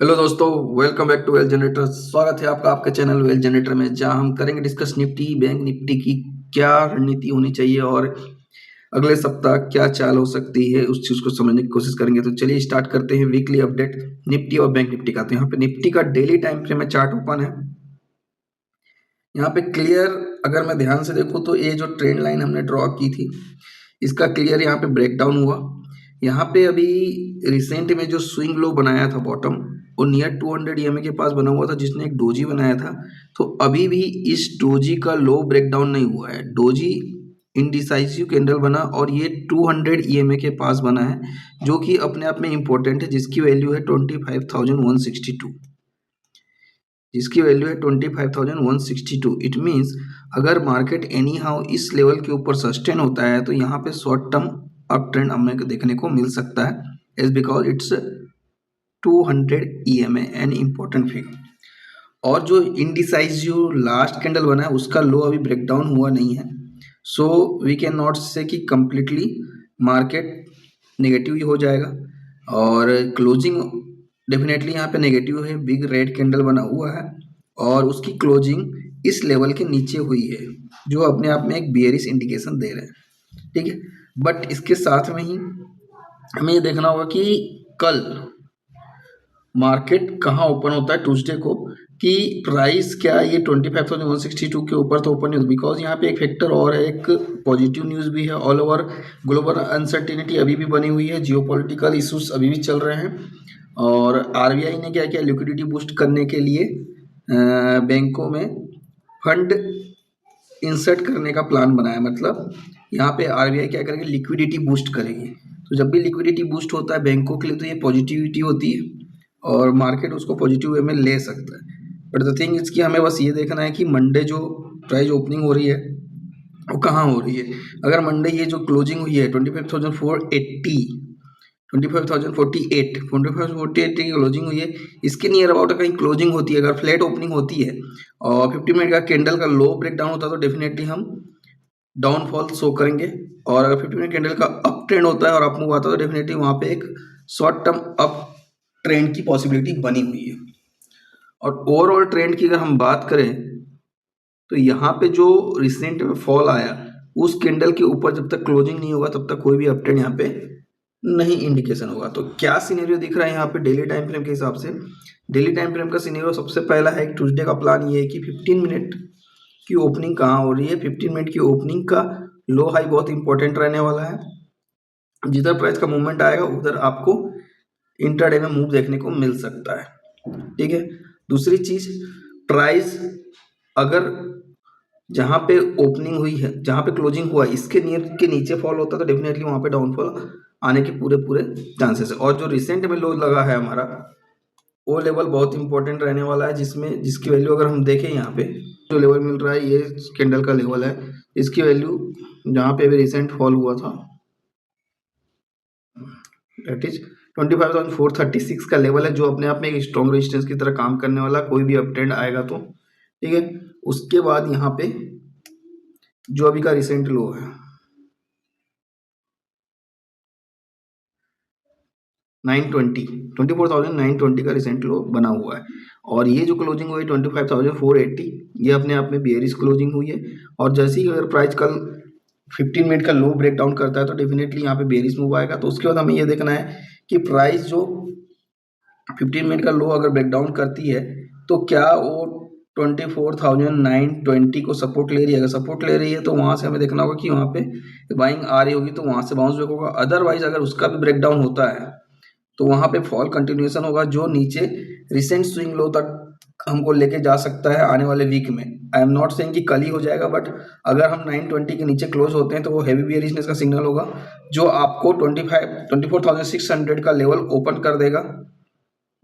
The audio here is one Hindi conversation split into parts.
हेलो दोस्तों, welcome back to well generator. स्वागत है आपका आपके चैनल वेल जनरेटर में, जहां हम करेंगे डिस्कस निफ्टी बैंक निफ्टी की क्या रणनीति होनी चाहिए और अगले सप्ताह क्या चाल हो सकती है उस चीज को समझने की कोशिश करेंगे। तो चलिए स्टार्ट करते हैं वीकली अपडेट निफ्टी और बैंक निफ्टी का। तो यहाँ पे निफ्टी का डेली टाइम फ्रेम में चार्ट ओपन है। यहाँ पे क्लियर अगर मैं ध्यान से देखूँ तो ये जो ट्रेंड लाइन हमने ड्रॉ की थी इसका क्लियर यहाँ पे ब्रेकडाउन हुआ। यहाँ पे अभी रिसेंट में जो स्विंग लो बनाया था बॉटम, वो नियर 200 ईएमए के पास बना हुआ था, जिसने एक डोजी बनाया था। तो अभी भी इस डोजी का लो ब्रेकडाउन नहीं हुआ है। डोजी इंडिसाइसिव कैंडल बना और ये 200 ईएमए के पास बना है, जो कि अपने आप में इंपॉर्टेंट है, जिसकी वैल्यू है 25,162। जिसकी वैल्यू है 25,162। इट मीन्स अगर मार्केट एनी हाउ इस लेवल के ऊपर सस्टेन होता है तो यहाँ पे शॉर्ट टर्म अप ट्रेंड हमें देखने को मिल सकता है, is because it's 200 EMA an important figure. और जो इंडिसाइसिव लास्ट कैंडल बना है उसका लो अभी ब्रेकडाउन हुआ नहीं है, सो वी कैन नॉट से कि कंप्लीटली मार्केट नेगेटिव ही हो जाएगा। और क्लोजिंग डेफिनेटली यहाँ पे नेगेटिव है, बिग रेड कैंडल बना हुआ है और उसकी क्लोजिंग इस लेवल के नीचे हुई है, जो अपने आप में एक बियरिश इंडिकेशन दे रहे हैं। ठीक है, बट इसके साथ में ही हमें ये देखना होगा कि कल मार्केट कहाँ ओपन होता है ट्यूसडे को, कि प्राइस क्या ये 25,162 के ऊपर तो ओपन नहीं होता, बिकॉज यहाँ पे एक फैक्टर और है, एक पॉजिटिव न्यूज़ भी है। ऑल ओवर ग्लोबल अनसर्टिनिटी अभी भी बनी हुई है, जियोपॉलिटिकल इश्यूज अभी भी चल रहे हैं। और आरबीआई ने क्या किया, लिक्विडिटी बूस्ट करने के लिए बैंकों में फंड इंसर्ट करने का प्लान बनाया। मतलब यहाँ पे आरबीआई क्या करेगी, लिक्विडिटी बूस्ट करेगी। तो जब भी लिक्विडिटी बूस्ट होता है बैंकों के लिए तो ये पॉजिटिविटी होती है और मार्केट उसको पॉजिटिव वे में ले सकता है। बट द थिंग इज कि हमें बस ये देखना है कि मंडे जो प्राइस ओपनिंग हो रही है वो कहाँ हो रही है। अगर मंडे ये जो क्लोजिंग हुई है 25,480, 25,048, 25,048 की क्लोजिंग हुई है, इसके नियर अबाउट कहीं क्लोजिंग होती है, अगर फ्लैट ओपनिंग होती है और 50 मिनट का कैंडल का लो ब्रेक डाउन होता है तो डेफिनेटली हम डाउनफॉल शो करेंगे। और अगर 50 मिनट कैंडल का अप ट्रेंड होता है और अप मूव आता है तो डेफिनेटली वहाँ पे एक शॉर्ट टर्म अप ट्रेंड की पॉसिबिलिटी बनी हुई है। और ओवरऑल ट्रेंड की अगर हम बात करें तो यहाँ पे जो रिसेंट में फॉल आया उस कैंडल के ऊपर जब तक क्लोजिंग नहीं होगा तब तक कोई भी अपट्रेंड यहाँ पे नहीं इंडिकेशन होगा। तो क्या सिनेरियो दिख रहा है यहाँ पे डेली टाइम फ्रेम के हिसाब से? डेली टाइम फ्रेम का सिनेरियो सबसे पहला है कि ट्यूसडे का प्लान ये है कि 15 मिनट की ओपनिंग कहाँ हो रही है। 15 मिनट की ओपनिंग का लो हाई बहुत इंपॉर्टेंट रहने वाला है। जिधर प्राइस का मूवमेंट आएगा उधर आपको इंट्राडे में मूव देखने को मिल सकता है। ठीक है, दूसरी चीज, प्राइस अगर जहाँ पे ओपनिंग हुई है, जहाँ पे क्लोजिंग हुआ है, इसके नियर के नीचे फॉल होता है तो डेफिनेटली वहाँ पे डाउनफॉल आने के पूरे पूरे चांसेस है। और जो रिसेंट में लो लगा है हमारा, वो लेवल बहुत इंपॉर्टेंट रहने वाला है, जिसमें जिसकी वैल्यू अगर हम देखें यहाँ पे जो लेवल मिल रहा है, ये कैंडल का लेवल है। इसकी वैल्यू जहाँ पे अभी रिसेंट फॉल हुआ था दैट इज 25,436 का लेवल है, जो अपने आप में एक स्ट्रॉन्ग रेजिस्टेंस की तरह काम करने वाला, कोई भी अपट्रेंड आएगा तो। ठीक है, उसके बाद यहाँ पे जो अभी का रिसेंट लो है 920, 24,920 का रिसेंट लो बना हुआ है। और ये जो क्लोजिंग हुई 25,480, ये अपने आप में बेयरिश क्लोजिंग हुई है। और जैसे ही अगर प्राइस कल 15 मिनट का लो ब्रेक डाउन करता है तो डेफिनेटली यहाँ पे बेयरिश मूव आएगा। तो उसके बाद हमें ये देखना है कि प्राइस जो 15 मिनट का लो अगर ब्रेक डाउन करती है तो क्या वो 24,920 को सपोर्ट ले रही है। अगर सपोर्ट ले रही है तो वहाँ से हमें देखना होगा कि वहाँ पे बाइंग आ रही होगी तो वहाँ से बाउंस बैक होगा। अदरवाइज अगर उसका भी ब्रेक डाउन होता है तो वहाँ पे फॉल कंटिन्यूएशन होगा, जो नीचे रिसेंट स्विंग लो तक हमको लेके जा सकता है आने वाले वीक में। आई एम नॉट सेइंग कि कल ही हो जाएगा, बट अगर हम 920 के नीचे क्लोज होते हैं तो वो हैवी बियरिशनेस का सिग्नल होगा, जो आपको 24,600 का लेवल ओपन कर देगा।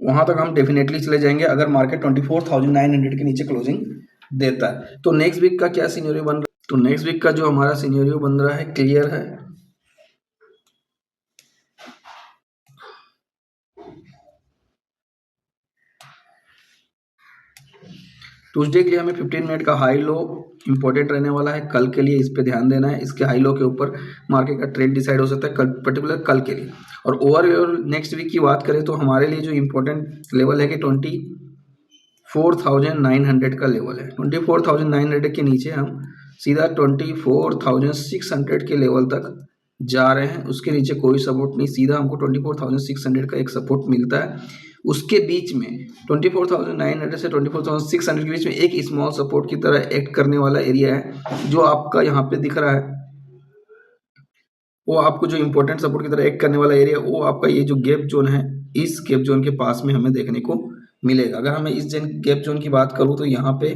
वहां तक हम डेफिनेटली चले जाएंगे अगर मार्केट 24,900 के नीचे क्लोजिंग देता है। तो नेक्स्ट वीक का क्या सिनेरियो बन रहा है? तो नेक्स्ट वीक का जो हमारा सिनेरियो बन रहा है क्लियर है। ट्यूसडे के लिए हमें 15 मिनट का हाई लो इंपॉर्टेंट रहने वाला है, कल के लिए इस पे ध्यान देना है। इसके हाई लो के ऊपर मार्केट का ट्रेंड डिसाइड हो सकता है कल, पर्टिकुलर कल के लिए। और ओवरऑल नेक्स्ट वीक की बात करें तो हमारे लिए जो इम्पोर्टेंट लेवल है कि 24,900 का लेवल है। 24,900 के नीचे हम सीधा 24,600 के लेवल तक जा रहे हैं। उसके नीचे कोई सपोर्ट नहीं, सीधा हमको 24,600 का एक सपोर्ट मिलता है। उसके बीच में 24,900 से 24,600 के बीच में एक स्मॉल सपोर्ट की तरह एक्ट करने वाला एरिया है जो आपका यहाँ पे दिख रहा है। वो आपको जो इंपॉर्टेंट सपोर्ट की तरह एक्ट करने वाला एरिया, वो आपका ये जो गैप जोन है, इस गैप जोन के पास में हमें देखने को मिलेगा। अगर हमें इस गैप जोन की बात करूँ तो यहाँ पे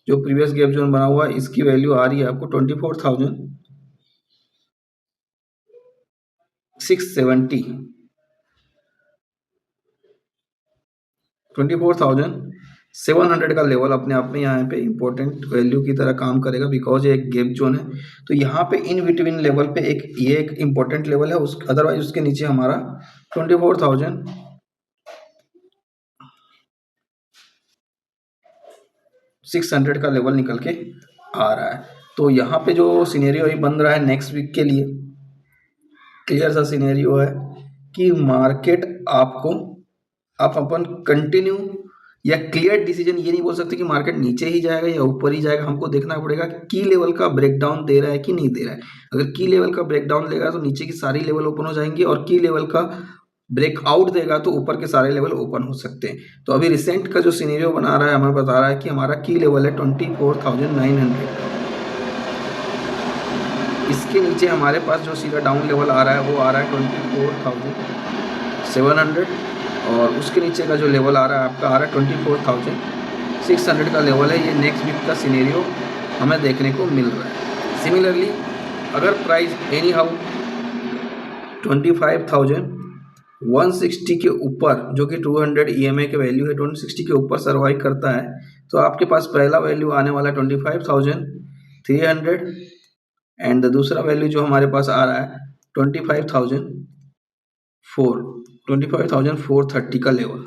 जो प्रीवियस गैप जोन बना हुआ है इसकी वैल्यू आ रही है आपको 24,670, 24,700 का लेवल अपने आप में यहाँ पे इंपॉर्टेंट वैल्यू की तरह काम करेगा, बिकॉज ये एक गैप जोन है। तो यहाँ पे इन बिटवीन लेवल पे ये एक इंपॉर्टेंट लेवल है, उस अदरवाइज उसके नीचे हमारा 24,600 का लेवल निकल के आ रहा है। तो यहाँ पे जो सिनेरियो ही बन रहा है नेक्स्ट वीक के लिए, क्लियर सा सिनेरियो है कि मार्केट आप अपन कंटिन्यू या क्लियर डिसीजन ये नहीं बोल सकते कि मार्केट नीचे ही जाएगा या ऊपर ही जाएगा। हमको देखना पड़ेगा की लेवल का ब्रेकडाउन दे रहा है कि नहीं दे रहा है। अगर की लेवल का ब्रेकडाउन देगा तो नीचे की सारी लेवल ओपन हो जाएंगी, और की लेवल का ब्रेकआउट देगा तो ऊपर के सारे लेवल ओपन हो सकते हैं। तो अभी रिसेंट का जो सिनेरियो बना रहा है हमें बता रहा है कि हमारा की लेवल है 24,900 का। इसके नीचे हमारे पास जो सीधा डाउन लेवल आ रहा है वो आ रहा है 24,700, और उसके नीचे का जो लेवल आ रहा है आपका आ रहा है 24,600 का लेवल है। ये नेक्स्ट वीक का सिनेरियो हमें देखने को मिल रहा है। सिमिलरली अगर प्राइस एनी हाउ 25,160 के ऊपर, जो कि 200 EMA के वैल्यू है, 260 के ऊपर सर्वाइव करता है तो आपके पास पहला वैल्यू आने वाला है 25,300, एंड दूसरा वैल्यू जो हमारे पास आ रहा है 25,430 का लेवल।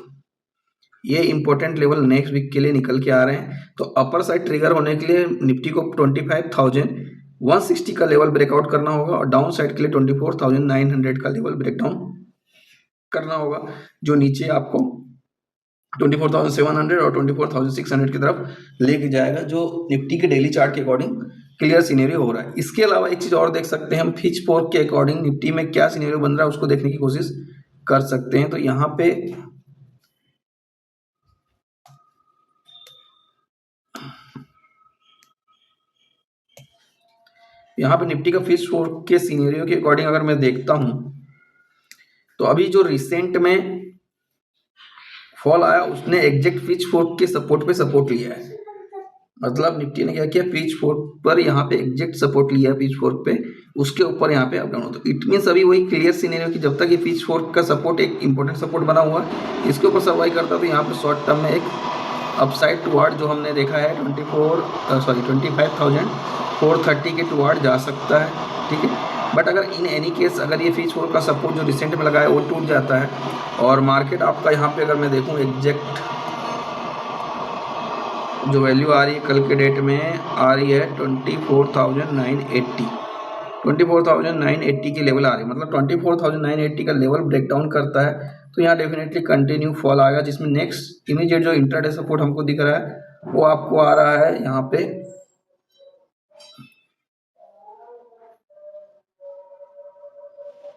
ये इंपॉर्टेंट लेवल नेक्स्ट वीक के लिए निकल के आ रहे हैं। तो अपर साइड ट्रिगर होने के लिए निफ्टी को 25,160 का लेवल ब्रेकआउट करना होगा, और डाउन साइड के लिए 24,900 का लेवल ब्रेकडाउन करना होगा, जो नीचे आपको 24,700 और 24,600 की तरफ लेके जाएगा, जो निफ्टी के डेली चार्ट के अकॉर्डिंग क्लियर सिनेरियो हो रहा है। इसके अलावा एक चीज और देख सकते हैं हम, पिच फोर्क के अकॉर्डिंग निफ्टी में क्या सिनेरियो बन रहा है उसको देखने की कोशिश कर सकते हैं। तो यहाँ पे निफ्टी का पिच फोर्क के सिनेरियो के अकॉर्डिंग अगर मैं देखता हूं तो अभी जो रिसेंट में फॉल आया उसने एग्जैक्ट पिच फोर्क के सपोर्ट पे सपोर्ट लिया है। मतलब निफ्टी ने क्या किया, पिच फोर्क पर यहाँ पे एग्जैक्ट सपोर्ट लिया है, पिच फोर्क पे, उसके ऊपर यहाँ पे अप डाउन होता है। इट मीन्स अभी वही क्लियर सीनेरियो कि जब तक ये पिच फोर्क का सपोर्ट एक इंपॉर्टेंट सपोर्ट बना हुआ है, इसके ऊपर सर्वाइव करता है तो यहाँ पे शॉर्ट टर्म में एक अपसाइड टुवार्ड जो हमने देखा है 25,430 के टुवार्ड जा सकता है, ठीक है। बट अगर इन एनी केस अगर ये पिच फोर्क का सपोर्ट जो रिसेंट में लगा है वो टूट जाता है, और मार्केट आपका यहाँ पे अगर मैं देखूँ एग्जैक्ट जो वैल्यू आ रही है कल के डेट में आ रही है 24,980 की लेवल आ रही है। मतलब 24,980 का लेवल ब्रेकडाउन करता है तो यहाँ डेफिनेटली कंटिन्यू फॉल आएगा, जिसमें नेक्स्ट इमीडिएट जो इंट्राडे सपोर्ट हमको दिख रहा है वो आपको आ रहा है यहाँ पे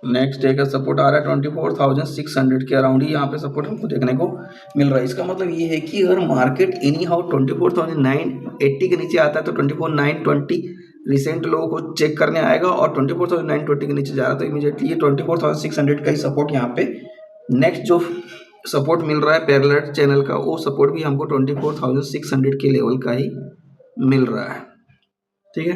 नेक्स्ट डे का सपोर्ट आ रहा है 24,600 के अराउंड ही यहाँ पे सपोर्ट हमको देखने को मिल रहा है। इसका मतलब ये है कि अगर मार्केट एनी हाउ 24,980 के नीचे आता है तो 24,920 रिसेंट लोगों को चेक करने आएगा, और 24,920 के नीचे जा रहा है तो इमीडिएटली ये 24,600 का ही सपोर्ट यहाँ पे नेक्स्ट जो सपोर्ट मिल रहा है पैरेलल चैनल का, वो सपोर्ट भी हमको 24,600 के लेवल का ही मिल रहा है, ठीक है।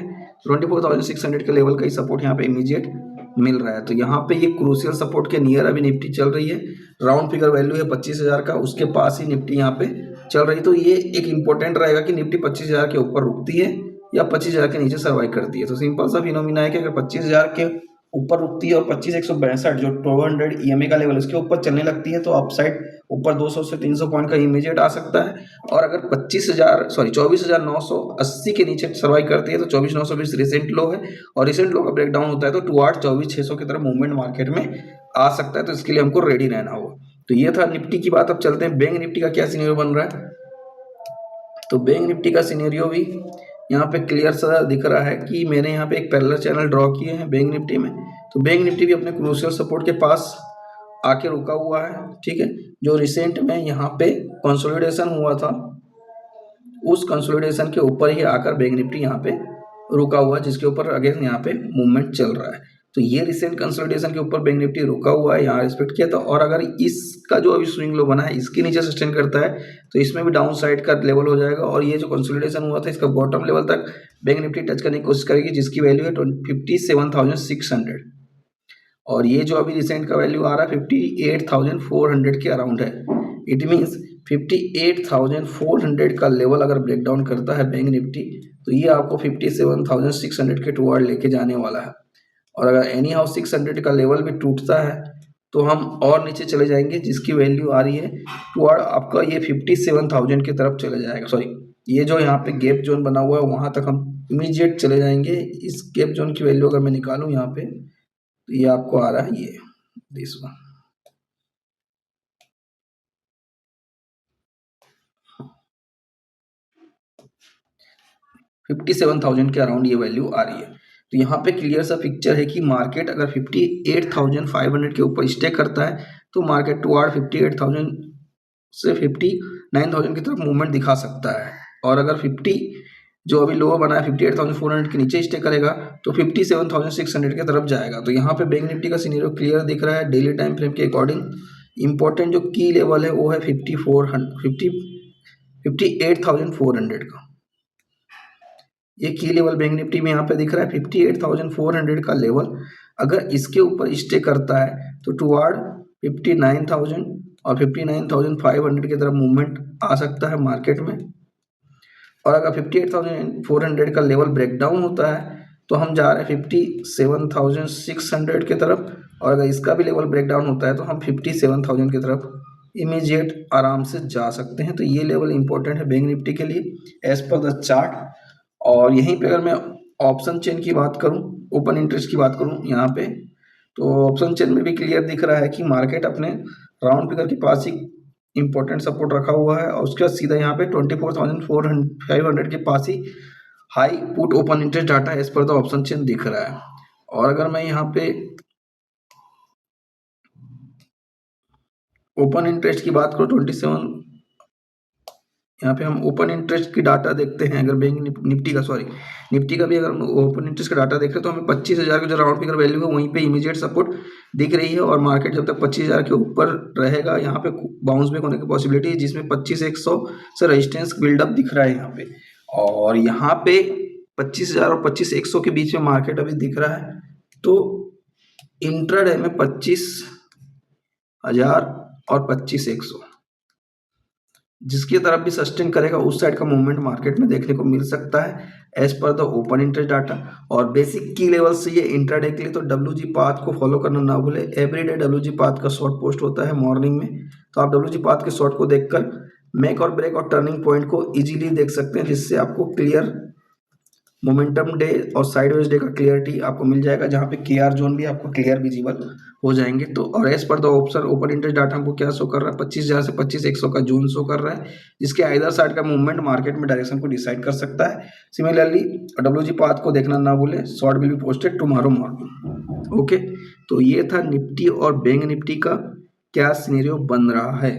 24,600 के लेवल का ही सपोर्ट यहाँ पे इमीडिएट मिल रहा है। तो यहाँ पे ये क्रूशियल सपोर्ट के नियर अभी निफ्टी चल रही है। राउंड फिगर वैल्यू है 25,000 का, उसके पास ही निफ्टी यहाँ पे चल रही है। तो ये एक इंपॉर्टेंट रहेगा कि निफ्टी 25,000 के ऊपर रुकती है या 25,000 के नीचे सर्वाइव करती है। तो सिंपल सा फिनोमिना है कि अगर 25,000 के ऊपर रुकती है और 25,162 जो 200 EMA का लेवल इसके ऊपर चलने लगती है तो अपसाइड ऊपर 200 से 300 पॉइंट का इमीडिएट आ सकता है। और अगर 24,980 के नीचे सर्वाइव करती है तो 24,920 रिसेंट लो है, और रिसेंट लो का ब्रेकडाउन होता है तो टुवार्ड 24,600 की तरफ मूवमेंट मार्केट में आ सकता है। तो इसके लिए हमको रेडी रहना होगा। तो ये था निफ्टी की बात। अब चलते हैं बैंक निफ्टी का क्या सिनेरियो बन रहा है। तो बैंक निफ्टी का सिनेरियो भी यहाँ पे क्लियर सा दिख रहा है कि मैंने यहाँ पे एक पैरेलल चैनल ड्रॉ किए हैं बैंक निफ्टी में। तो बैंक निफ्टी भी अपने क्रूशियल सपोर्ट के पास आके रुका हुआ है, ठीक है। जो रिसेंट में यहाँ पे कंसोलिडेशन हुआ था, उस कंसोलिडेशन के ऊपर ही आकर बैंक निफ्टी यहाँ पे रुका हुआ है, जिसके ऊपर अगेन यहाँ पे मूवमेंट चल रहा है। तो ये रिसेंट कंसोलिडेशन के ऊपर बैंक निफ्टी रुका हुआ है, यहाँ रिस्पेक्ट किया था। और अगर इसका जो अभी स्विंग लो बना है इसके नीचे सस्टेन करता है तो इसमें भी डाउन साइड का लेवल हो जाएगा। और ये जो कंसोलिडेशन हुआ था इसका बॉटम लेवल तक बैंक निफ्टी टच करने की कोशिश करेगी, जिसकी वैल्यू है 57,600। और ये जो अभी रिसेंट का वैल्यू आ रहा है 58,400 के अराउंड है। इट मीन्स 58,400 का लेवल अगर ब्रेकडाउन करता है बैंक निफ्टी तो ये आपको 57,600 के टुवर्ड लेके जाने वाला है। और अगर एनी हाउ 600 का लेवल भी टूटता है तो हम और नीचे चले जाएंगे, जिसकी वैल्यू आ रही है टुवर्ड आपका ये 57,000 की तरफ चले जाएगा। सॉरी, ये जो यहाँ पे गैप जोन बना हुआ है वहाँ तक हम इमीडिएट चले जाएंगे। इस गैप जोन की वैल्यू अगर मैं निकालूँ यहाँ पे तो ये आपको आ रहा है ये दिस वन। $57,000 के अराउंड ये वैल्यू आ रही है। तो यहाँ पे क्लियर सा पिक्चर है कि मार्केट अगर 58,500 के ऊपर स्टे करता है तो मार्केट टुवार्ड 58,000 से 59,000 की तरफ मूवमेंट दिखा सकता है। और अगर 50 जो अभी लोअर बना है 58,400 के नीचे स्टे करेगा तो 57,600 की तरफ जाएगा। तो यहाँ पे बैंक निफ्टी का सिनेरियो क्लियर दिख रहा है डेली टाइम फ्रेम के अकॉर्डिंग। इंपॉर्टेंट जो की लेवल है वो है 58,400 का। ये की लेवल बैंक निफ्टी में यहाँ पे दिख रहा है 58,400 का लेवल। अगर इसके ऊपर स्टे करता है तो टुवार्ड 59,000 और 59,500 की तरफ मूवमेंट आ सकता है मार्केट में। और अगर 58,400 का लेवल ब्रेकडाउन होता है तो हम जा रहे हैं 57,600 की तरफ। और अगर इसका भी लेवल ब्रेकडाउन होता है तो हम 57,000 की तरफ इमीडिएट आराम से जा सकते हैं। तो ये लेवल इंपॉर्टेंट है बैंक निफ्टी के लिए एज पर द चार्ट। और यहीं पे अगर मैं ऑप्शन चेन की बात करूं, ओपन इंटरेस्ट की बात करूं यहाँ पे, तो ऑप्शन चेन में भी क्लियर दिख रहा है कि मार्केट अपने राउंड फिगर के पास ही इंपॉर्टेंट सपोर्ट रखा हुआ है। और उसके बाद सीधा यहाँ पे 24,500 के पास ही high put open interest data as पर द ऑप्शन चेन दिख रहा है। और अगर मैं यहाँ पे ओपन इंटरेस्ट की बात करूँ 27, यहाँ पे हम ओपन इंटरेस्ट की डाटा देखते हैं। अगर बैंक निफ्टी का भी अगर हम ओपन इंटरेस्ट का डाटा देख रहे हैं तो हमें 25,000 का जो राउंड फिगर वैल्यू है वहीं पे इमीडिएट सपोर्ट दिख रही है। और मार्केट जब तक 25,000 के ऊपर रहेगा यहाँ पे बाउंस बैक होने की पॉसिबिलिटी है, जिसमें 25,100 से रेजिस्टेंस बिल्डअप दिख रहा है यहाँ पे। और यहाँ पे 25,000 और 25,100 के बीच में मार्केट अभी दिख रहा है। तो इंट्राडे में 25,000 और 25,100 जिसकी तरफ भी सस्टेन करेगा उस साइड का मूवमेंट मार्केट में देखने को मिल सकता है एज पर द ओपन इंटरेस्ट डाटा। और बेसिक की लेवल से ये इंट्राडे के लिए तो WG पाथ को फॉलो करना ना भूले। एवरीडे WG पाथ का शॉर्ट पोस्ट होता है मॉर्निंग में, तो आप WG पाथ के शॉर्ट को देखकर मेक और ब्रेक और टर्निंग पॉइंट को इजीली देख सकते हैं, जिससे आपको क्लियर मोमेंटम डे और साइडवेज डे का क्लियरिटी आपको मिल जाएगा, जहाँ पे KR जोन भी आपको क्लियर विजिबल हो जाएंगे। तो और एज पर the option open interest data हमको क्या शो कर रहा है 25,000 से 25,100 का जोन शो कर रहा है, जिसके आइदर साइड का मूवमेंट मार्केट में डायरेक्शन को डिसाइड कर सकता है। सिमिलरली WG पाथ को देखना ना भूले, short will be posted tomorrow morning. Okay, तो ये था निफ्टी और बैंक निफ्टी का क्या सिनेरियो बन रहा है।